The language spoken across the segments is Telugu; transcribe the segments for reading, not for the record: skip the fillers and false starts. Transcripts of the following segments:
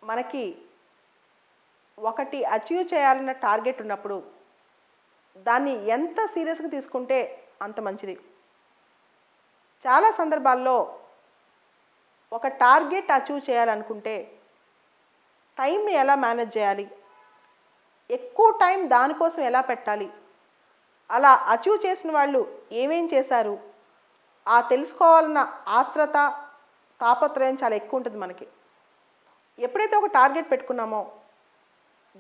మనకి ఒకటి అచీవ్ చేయాలన్న టార్గెట్ ఉన్నప్పుడు దాన్ని ఎంత సీరియస్గా తీసుకుంటే అంత మంచిది. చాలా సందర్భాల్లో ఒక టార్గెట్ అచీవ్ చేయాలనుకుంటే టైంని ఎలా మేనేజ్ చేయాలి, ఎక్కువ టైం దానికోసం ఎలా పెట్టాలి, అలా అచీవ్ చేసిన వాళ్ళు ఏమేం చేశారు ఆ తెలుసుకోవాలన్న ఆత్రత తాపత్రయం చాలా ఎక్కువ ఉంటుంది మనకి. ఎప్పుడైతే ఒక టార్గెట్ పెట్టుకున్నామో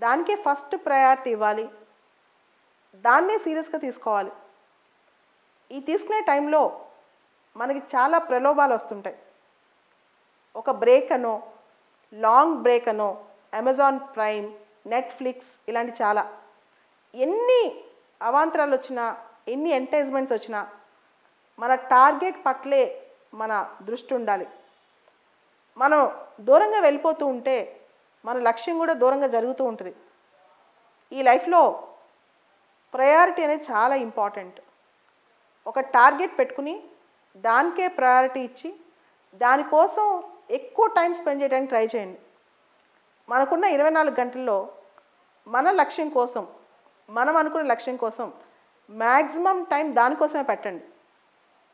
దానికే ఫస్ట్ ప్రయారిటీ ఇవ్వాలి, దాన్నే సీరియస్గా తీసుకోవాలి. ఈ తీసుకునే టైంలో మనకి చాలా ప్రలోభాలు వస్తుంటాయి. ఒక బ్రేక్ అనో, లాంగ్ బ్రేక్ అనో, అమెజాన్ ప్రైమ్, నెట్ఫ్లిక్స్ ఇలాంటి చాలా ఎన్ని అవాంతరాలు వచ్చినా, ఎన్ని ఎంటర్టైన్మెంట్స్ వచ్చినా మన టార్గెట్ పట్లే మన దృష్టి ఉండాలి. మనం దూరంగా వెళ్ళిపోతూ ఉంటే మన లక్ష్యం కూడా దూరంగా జరుగుతూ ఉంటుంది. ఈ లైఫ్లో ప్రయారిటీ అనేది చాలా ఇంపార్టెంట్. ఒక టార్గెట్ పెట్టుకుని దానికే ప్రయారిటీ ఇచ్చి దానికోసం ఎక్కువ టైం స్పెండ్ చేయడానికి ట్రై చేయండి. మనకున్న 24 గంటల్లో మన లక్ష్యం కోసం, మనం అనుకున్న లక్ష్యం కోసం మ్యాక్సిమం టైం దానికోసమే పెట్టండి.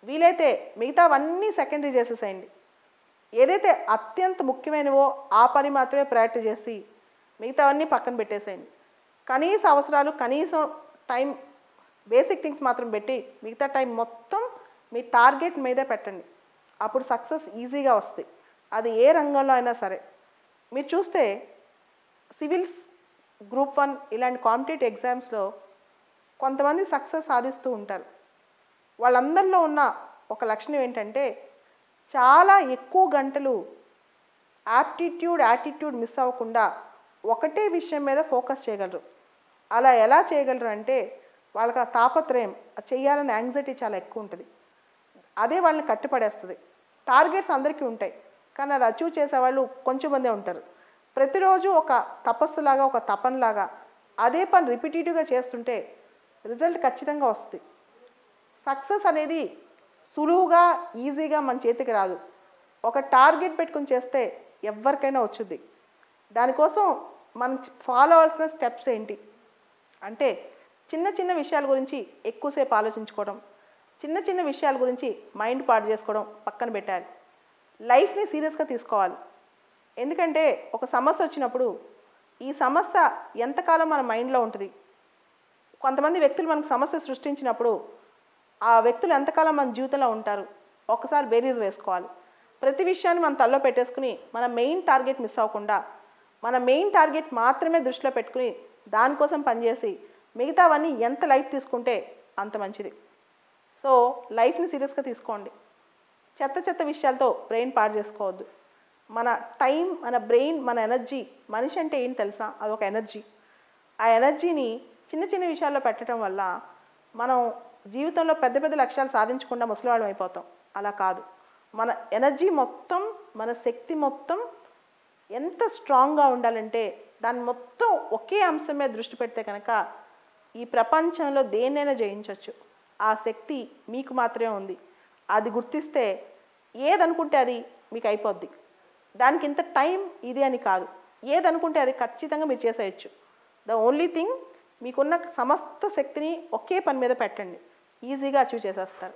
వీలైతే మిగతావన్నీ సెకండరీ చేసేసేయండి. ఏదైతే అత్యంత ముఖ్యమైనవో ఆ పని మాత్రమే ప్రయారిటీ చేసి మిగతావన్నీ పక్కన పెట్టేసేయండి. కనీస అవసరాలు, కనీసం టైం, బేసిక్ థింగ్స్ మాత్రం పెట్టి మిగతా టైం మొత్తం మీ టార్గెట్ మీదే పెట్టండి. అప్పుడు సక్సెస్ ఈజీగా వస్తుంది. అది ఏ రంగంలో అయినా సరే. మీరు చూస్తే సివిల్స్, గ్రూప్ 1 ఇలాంటి కాంపిటేటివ్ ఎగ్జామ్స్లో కొంతమంది సక్సెస్ సాధిస్తూ ఉంటారు. వాళ్ళందరిలో ఉన్న ఒక లక్షణం ఏంటంటే చాలా ఎక్కువ గంటలు యాటిట్యూడ్ మిస్ అవ్వకుండా ఒకటే విషయం మీద ఫోకస్ చేయగలరు. అలా ఎలా చేయగలరు అంటే వాళ్ళకి ఆ తాపత్రయం, చేయాలనే యాంగ్జైటీ చాలా ఎక్కువ ఉంటుంది. అదే వాళ్ళని కట్టిపడేస్తుంది. టార్గెట్స్ అందరికీ ఉంటాయి, కానీ అది అచీవ్ చేసేవాళ్ళు కొంచెం మందే ఉంటారు. ప్రతిరోజు ఒక తపస్సులాగా, ఒక తపనలాగా అదే పని రిపిటేటివ్గా చేస్తుంటే రిజల్ట్ ఖచ్చితంగా వస్తుంది. సక్సెస్ అనేది సులువుగా, ఈజీగా మన చేతికి రాదు. ఒక టార్గెట్ పెట్టుకుని చేస్తే ఎవరికైనా వచ్చుద్ది. దానికోసం మనం ఫాలో అవ్వాల్సిన స్టెప్స్ ఏంటి అంటే చిన్న చిన్న విషయాల గురించి ఎక్కువసేపు ఆలోచించుకోవడం, చిన్న చిన్న విషయాల గురించి మైండ్ పాడు చేసుకోవడం పక్కన పెట్టాలి. లైఫ్ని సీరియస్గా తీసుకోవాలి. ఎందుకంటే ఒక సమస్య వచ్చినప్పుడు ఈ సమస్య ఎంతకాలం మన మైండ్లో ఉంటుంది. కొంతమంది వ్యక్తులు మనకు సమస్య సృష్టించినప్పుడు ఆ వ్యక్తులు ఎంతకాలం మన జీవితంలో ఉంటారు ఒకసారి బేరీజ్ వేసుకోవాలి. ప్రతి విషయాన్ని మన తల్లో పెట్టేసుకుని మన మెయిన్ టార్గెట్ మిస్ అవ్వకుండా మన మెయిన్ టార్గెట్ మాత్రమే దృష్టిలో పెట్టుకుని దానికోసం పనిచేసి మిగతావన్నీ ఎంత లైట్ తీసుకుంటే అంత మంచిది. సో లైఫ్ని సీరియస్గా తీసుకోండి. చెత్త విషయాలతో బ్రెయిన్ పాడు చేసుకోవద్దు. మన టైం, మన బ్రెయిన్, మన ఎనర్జీ, మనిషి అంటే ఏంటి తెలుసా? అదొక ఎనర్జీ. ఆ ఎనర్జీని చిన్న చిన్న విషయాల్లో పెట్టడం వల్ల మనం జీవితంలో పెద్ద పెద్ద లక్ష్యాలు సాధించకుండా ముసలివాళ్ళం అయిపోతాం. అలా కాదు. మన ఎనర్జీ మొత్తం, మన శక్తి మొత్తం ఎంత స్ట్రాంగ్గా ఉండాలంటే దాన్ని మొత్తం ఒకే అంశం మీద దృష్టి పెడితే కనుక ఈ ప్రపంచంలో దేన్నైనా జయించవచ్చు. ఆ శక్తి మీకు మాత్రమే ఉంది. అది గుర్తిస్తే ఏదనుకుంటే అది మీకు అయిపోద్ది. దానికి ఇంత టైం ఇది అని కాదు. ఏదనుకుంటే అది ఖచ్చితంగా మీరు చేసేయచ్చు. ద ఓన్లీ థింగ్, మీకున్న సమస్త శక్తిని ఒకే పని మీద పెట్టండి. ఈజీగా అచీవ్ చేసేస్తారు.